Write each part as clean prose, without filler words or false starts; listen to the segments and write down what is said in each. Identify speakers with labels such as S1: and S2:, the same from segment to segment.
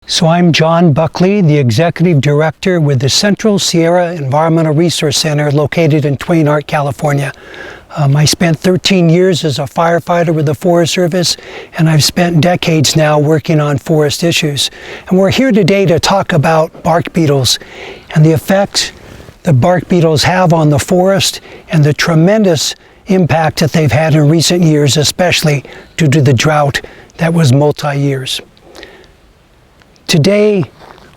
S1: So I'm John Buckley, the Executive Director with the Central Sierra Environmental Resource Center located in Twainhart, California. I spent 13 years as a firefighter with the Forest Service, and I've spent decades now working on forest issues. And we're here today to talk about bark beetles and the effect the bark beetles have on the forest and the tremendous impact that they've had in recent years, especially due to the drought that was multi-years. Today,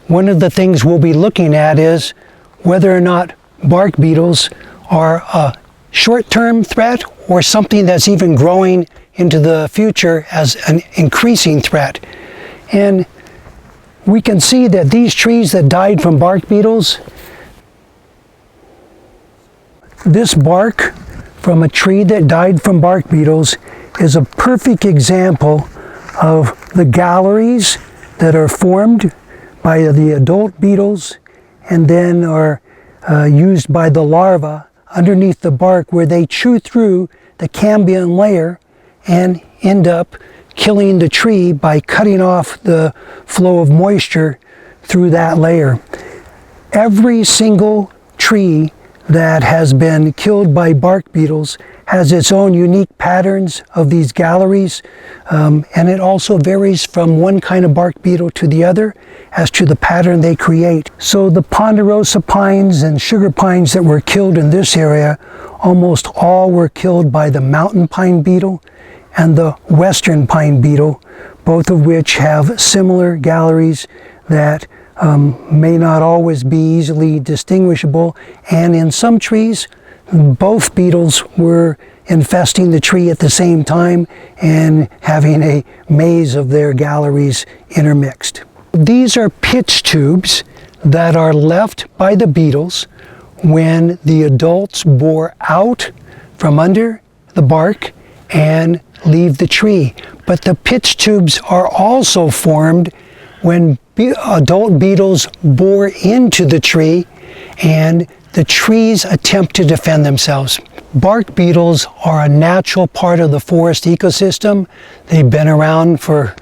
S1: one of the things we'll be looking at is whether or not bark beetles are a short-term threat or something that's even growing into the future as an increasing threat. And we can see that these trees that died from bark beetles, this bark from a tree that died from bark beetles is a perfect example of the galleries that are formed by the adult beetles and then are used by the larvae underneath the bark, where they chew through the cambium layer and end up killing the tree by cutting off the flow of moisture through that layer. Every single tree that has been killed by bark beetles has its own unique patterns of these galleries, and it also varies from one kind of bark beetle to the other as to the pattern they create. So the ponderosa pines and sugar pines that were killed in this area, almost all were killed by the mountain pine beetle and the western pine beetle, both of which have similar galleries that may not always be easily distinguishable, and in some trees both beetles were infesting the tree at the same time and having a maze of their galleries intermixed. These are pitch tubes that are left by the beetles when the adults bore out from under the bark and leave the tree. But the pitch tubes are also formed when adult beetles bore into the tree and the trees attempt to defend themselves. Bark beetles are a natural part of the forest ecosystem. They've been around for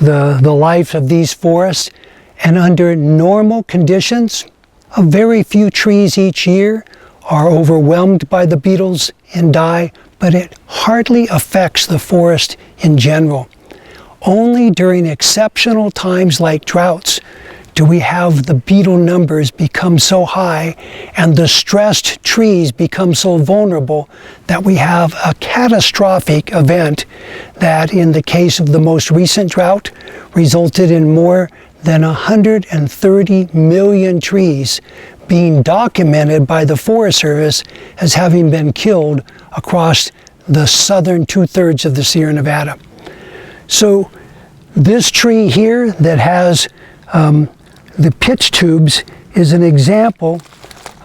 S1: the life of these forests, and under normal conditions, a very few trees each year are overwhelmed by the beetles and die, but it hardly affects the forest in general. Only during exceptional times like droughts do we have the beetle numbers become so high and the stressed trees become so vulnerable that we have a catastrophic event that, in the case of the most recent drought, resulted in more than 130 million trees being documented by the Forest Service as having been killed across the southern two-thirds of the Sierra Nevada. So this tree here that has the pitch tubes is an example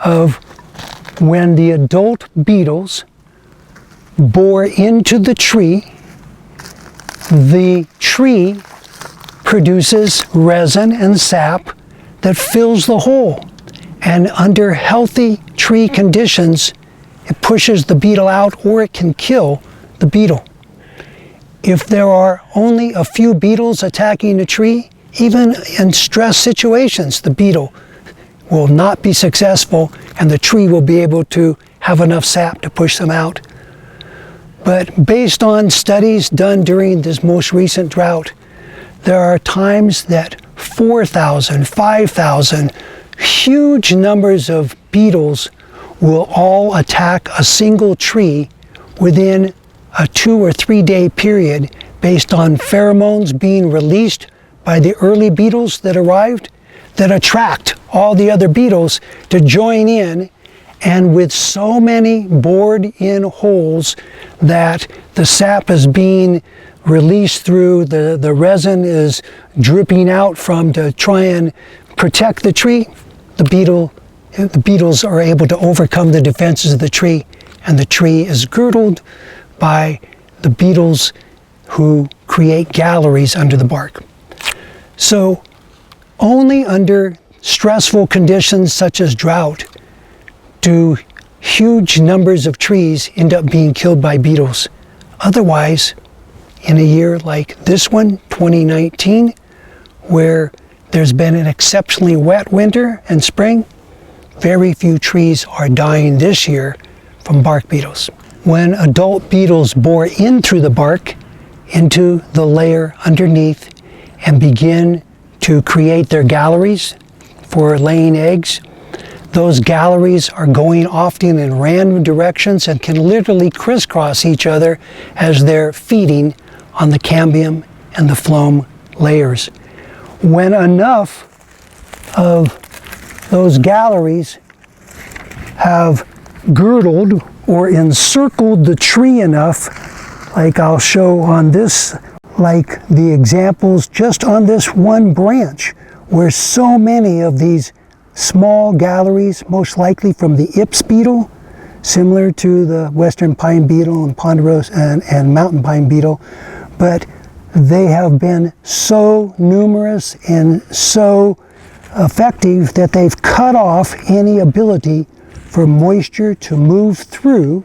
S1: of when the adult beetles bore into the tree produces resin and sap that fills the hole. And under healthy tree conditions, it pushes the beetle out, or it can kill the beetle. If there are only a few beetles attacking a tree, even in stress situations, the beetle will not be successful and the tree will be able to have enough sap to push them out. But based on studies done during this most recent drought, there are times that 4,000, 5,000, huge numbers of beetles will all attack a single tree within a 2 or 3 day period based on pheromones being released by the early beetles that arrived that attract all the other beetles to join in, and with so many bored in holes that the sap is being released through, the resin is dripping out from to try and protect the tree, the beetles are able to overcome the defenses of the tree, and the tree is girdled by the beetles who create galleries under the bark. So only under stressful conditions such as drought do huge numbers of trees end up being killed by beetles. Otherwise, in a year like this one, 2019, where there's been an exceptionally wet winter and spring, very few trees are dying this year from bark beetles. When adult beetles bore in through the bark into the layer underneath and begin to create their galleries for laying eggs, those galleries are going often in random directions and can literally crisscross each other as they're feeding on the cambium and the phloem layers. When enough of those galleries have girdled or encircled the tree enough, like I'll show on this, like the examples just on this one branch, where so many of these small galleries, most likely from the Ips beetle, similar to the western pine beetle and ponderosa and mountain pine beetle, but they have been so numerous and so effective that they've cut off any ability for moisture to move through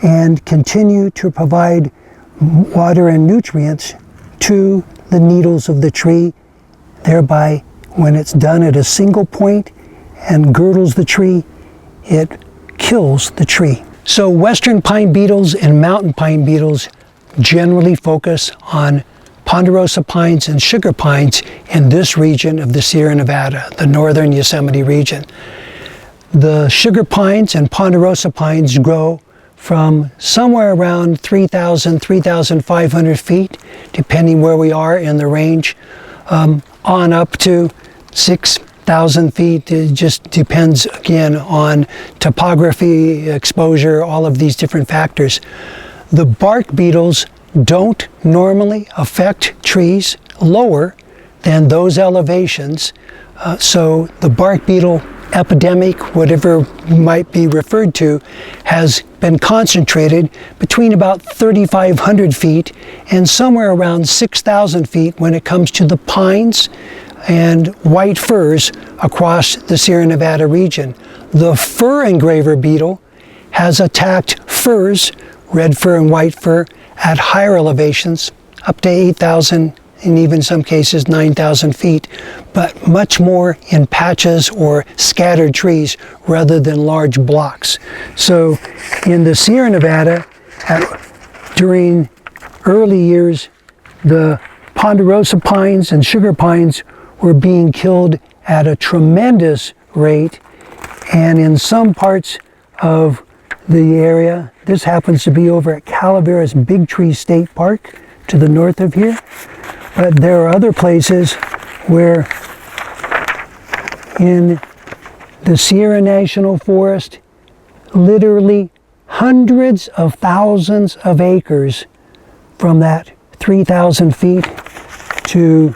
S1: and continue to provide water and nutrients to the needles of the tree, thereby when it's done at a single point and girdles the tree, it kills the tree. So western pine beetles and mountain pine beetles generally focus on ponderosa pines and sugar pines in this region of the Sierra Nevada, the northern Yosemite region. The sugar pines and ponderosa pines grow from somewhere around 3,000, 3,500 feet, depending where we are in the range, on up to 6,000 feet. It just depends, again, on topography, exposure, all of these different factors. The bark beetles don't normally affect trees lower than those elevations. So the bark beetle epidemic, whatever might be referred to, has been concentrated between about 3,500 feet and somewhere around 6,000 feet when it comes to the pines and white firs across the Sierra Nevada region. The fir engraver beetle has attacked firs, red fir and white fir, at higher elevations, up to 8,000 and even some cases 9,000 feet, but much more in patches or scattered trees rather than large blocks. So in the Sierra Nevada, during early years, the ponderosa pines and sugar pines were being killed at a tremendous rate, and in some parts of the area, this happens to be over at Calaveras Big Tree State Park to the north of here, but there are other places where in the Sierra National Forest, literally hundreds of thousands of acres from that 3,000 feet to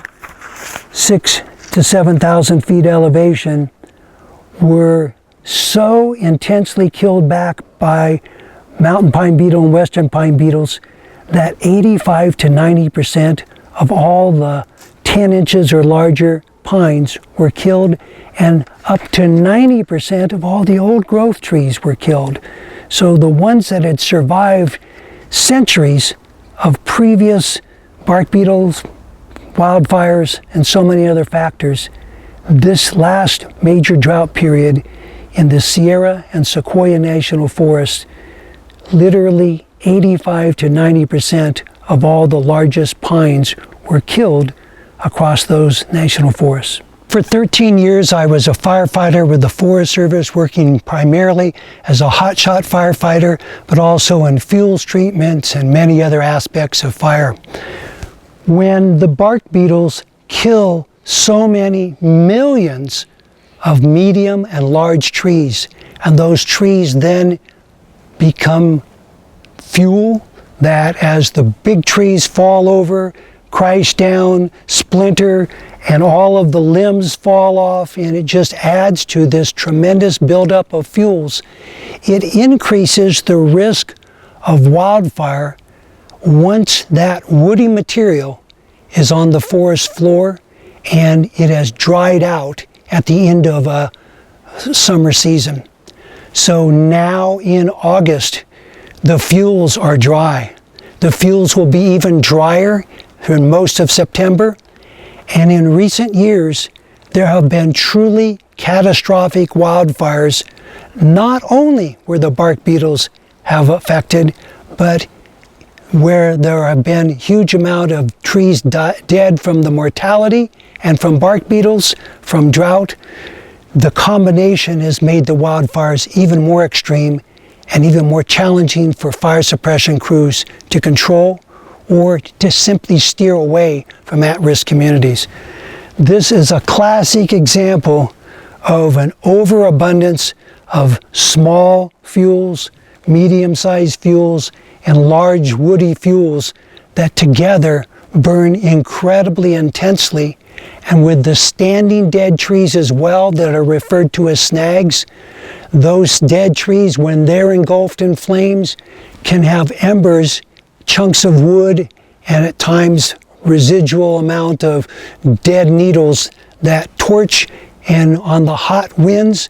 S1: 6,000 to 7,000 feet elevation were so intensely killed back by mountain pine beetle and western pine beetles that 85 to 90% of all the 10 inches or larger pines were killed, and up to 90% of all the old growth trees were killed. So the ones that had survived centuries of previous bark beetles, wildfires, and so many other factors, this last major drought period in the Sierra and Sequoia National Forest, literally 85 to 90% of all the largest pines were killed across those national forests. For 13 years, I was a firefighter with the Forest Service, working primarily as a hotshot firefighter, but also in fuels treatments and many other aspects of fire. When the bark beetles kill so many millions of medium and large trees, and those trees then become fuel that, as the big trees fall over, crash down, splinter, and all of the limbs fall off, and it just adds to this tremendous buildup of fuels. It increases the risk of wildfire once that woody material is on the forest floor and it has dried out at the end of a summer season. So now in August, the fuels are dry. The fuels will be even drier for most of September, And in recent years, there have been truly catastrophic wildfires, not only where the bark beetles have affected, but where there have been huge amount of trees dead from the mortality and from bark beetles, from drought. The combination has made the wildfires even more extreme and even more challenging for fire suppression crews to control or to simply steer away from at-risk communities. This is a classic example of an overabundance of small fuels, medium-sized fuels, and large woody fuels that together burn incredibly intensely. And with the standing dead trees as well that are referred to as snags, those dead trees, when they're engulfed in flames, can have embers, chunks of wood, and at times residual amount of dead needles that torch, and on the hot winds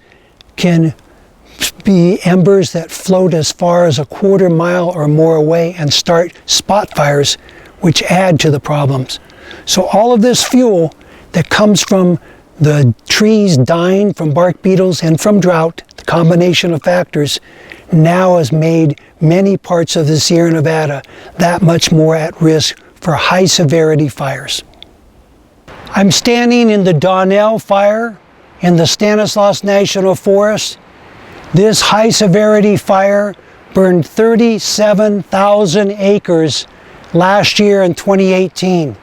S1: can be embers that float as far as a quarter mile or more away and start spot fires, which add to the problems. So all of this fuel that comes from the trees dying from bark beetles and from drought, the combination of factors, now has made many parts of the Sierra Nevada that much more at risk for high severity fires. I'm standing in the Donnell fire in the Stanislaus National Forest. This high severity fire burned 37,000 acres last year in 2018.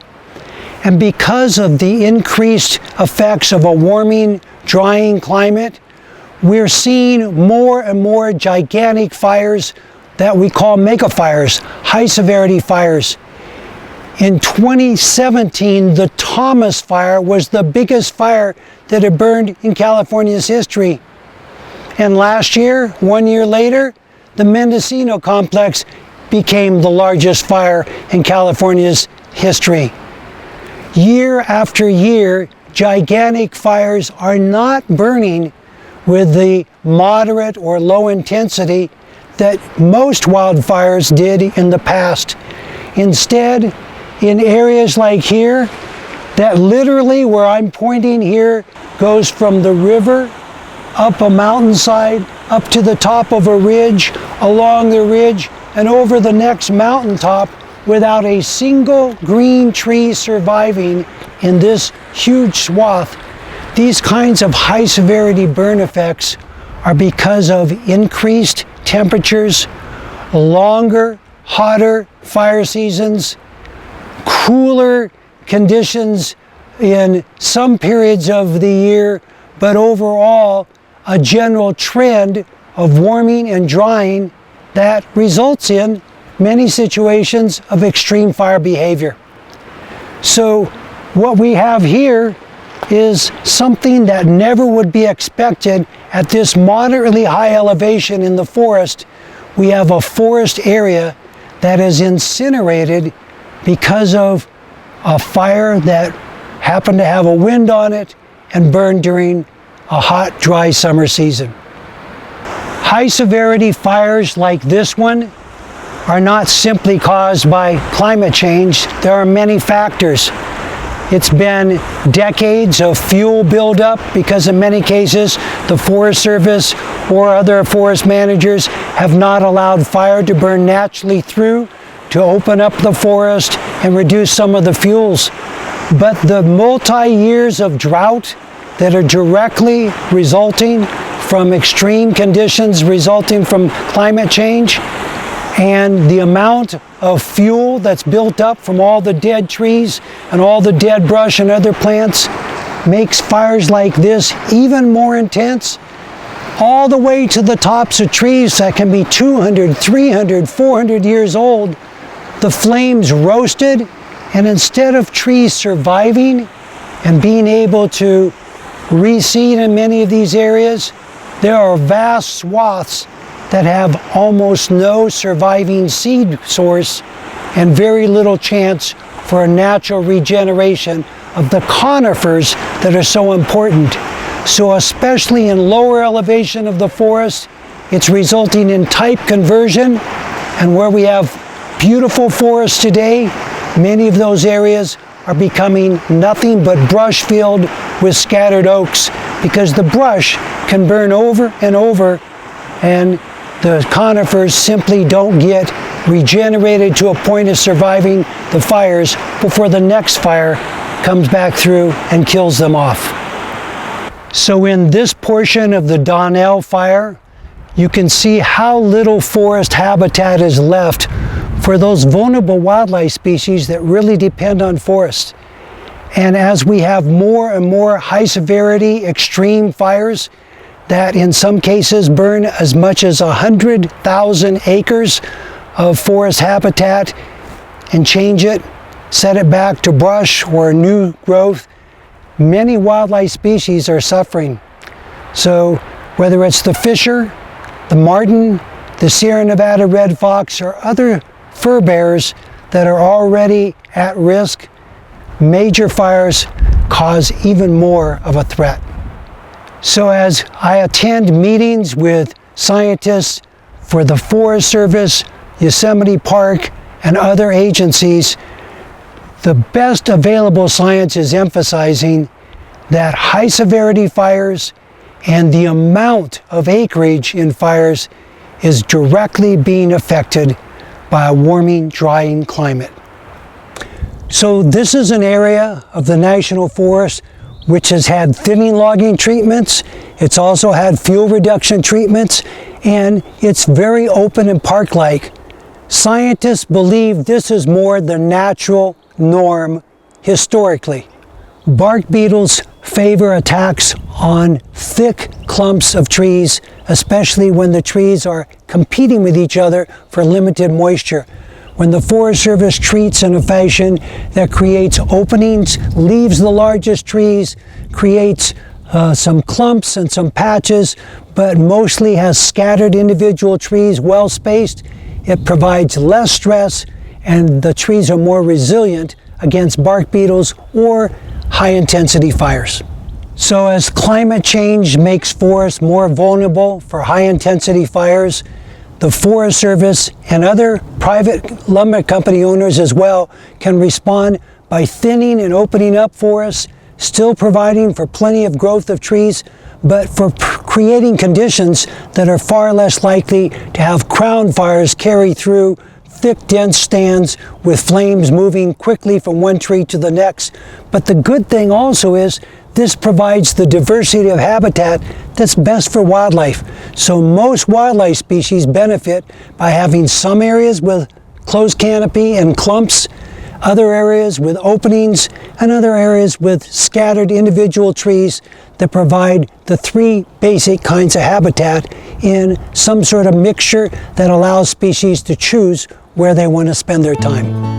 S1: And because of the increased effects of a warming, drying climate, we're seeing more and more gigantic fires that we call megafires, high severity fires. In 2017, the Thomas Fire was the biggest fire that had burned in California's history. And last year, 1 year later, the Mendocino Complex became the largest fire in California's history. Year after year, gigantic fires are not burning with the moderate or low intensity that most wildfires did in the past. Instead, in areas like here, that literally where I'm pointing here goes from the river up a mountainside, up to the top of a ridge, along the ridge, and over the next mountaintop without a single green tree surviving in this huge swath. These kinds of high severity burn effects are because of increased temperatures, longer, hotter fire seasons, cooler conditions in some periods of the year, but overall a general trend of warming and drying that results in many situations of extreme fire behavior. So what we have here is something that never would be expected at this moderately high elevation in the forest. We have a forest area that is incinerated because of a fire that happened to have a wind on it and burned during a hot, dry summer season. High severity fires like this one are not simply caused by climate change. There are many factors. It's been decades of fuel buildup because in many cases the Forest Service or other forest managers have not allowed fire to burn naturally through to open up the forest and reduce some of the fuels. But the multi-years of drought that are directly resulting from extreme conditions resulting from climate change, and the amount of fuel that's built up from all the dead trees and all the dead brush and other plants makes fires like this even more intense, all the way to the tops of trees that can be 200, 300, 400 years old. The flames roasted, and instead of trees surviving and being able to reseed in many of these areas, there are vast swaths that have almost no surviving seed source and very little chance for a natural regeneration of the conifers that are so important. So especially in lower elevation of the forest, it's resulting in type conversion, and where we have beautiful forests today, many of those areas are becoming nothing but brush filled with scattered oaks, because the brush can burn over and over, and the conifers simply don't get regenerated to a point of surviving the fires before the next fire comes back through and kills them off. So in this portion of the Donnell fire, you can see how little forest habitat is left for those vulnerable wildlife species that really depend on forests. And as we have more and more high severity extreme fires that in some cases burn as much as 100,000 acres of forest habitat and change it, set it back to brush or new growth, many wildlife species are suffering. So whether it's the fisher, the marten, the Sierra Nevada red fox, or other fur bearers that are already at risk, major fires cause even more of a threat. So as I attend meetings with scientists for the Forest Service, Yosemite Park, and other agencies, the best available science is emphasizing that high severity fires and the amount of acreage in fires is directly being affected by a warming, drying climate. So this is an area of the National Forest which has had thinning logging treatments. It's also had fuel reduction treatments, and it's very open and park-like. Scientists believe this is more the natural norm historically. Bark beetles favor attacks on thick clumps of trees, especially when the trees are competing with each other for limited moisture. When the Forest Service treats in a fashion that creates openings, leaves the largest trees, creates some clumps and some patches, but mostly has scattered individual trees well spaced, it provides less stress, and the trees are more resilient against bark beetles or high-intensity fires. So as climate change makes forests more vulnerable for high-intensity fires, the Forest Service and other private lumber company owners as well can respond by thinning and opening up forests, still providing for plenty of growth of trees, but for creating conditions that are far less likely to have crown fires carry through thick, dense stands with flames moving quickly from one tree to the next. But the good thing also is this provides the diversity of habitat that's best for wildlife. So most wildlife species benefit by having some areas with closed canopy and clumps, other areas with openings, and other areas with scattered individual trees that provide the three basic kinds of habitat in some sort of mixture that allows species to choose where they want to spend their time.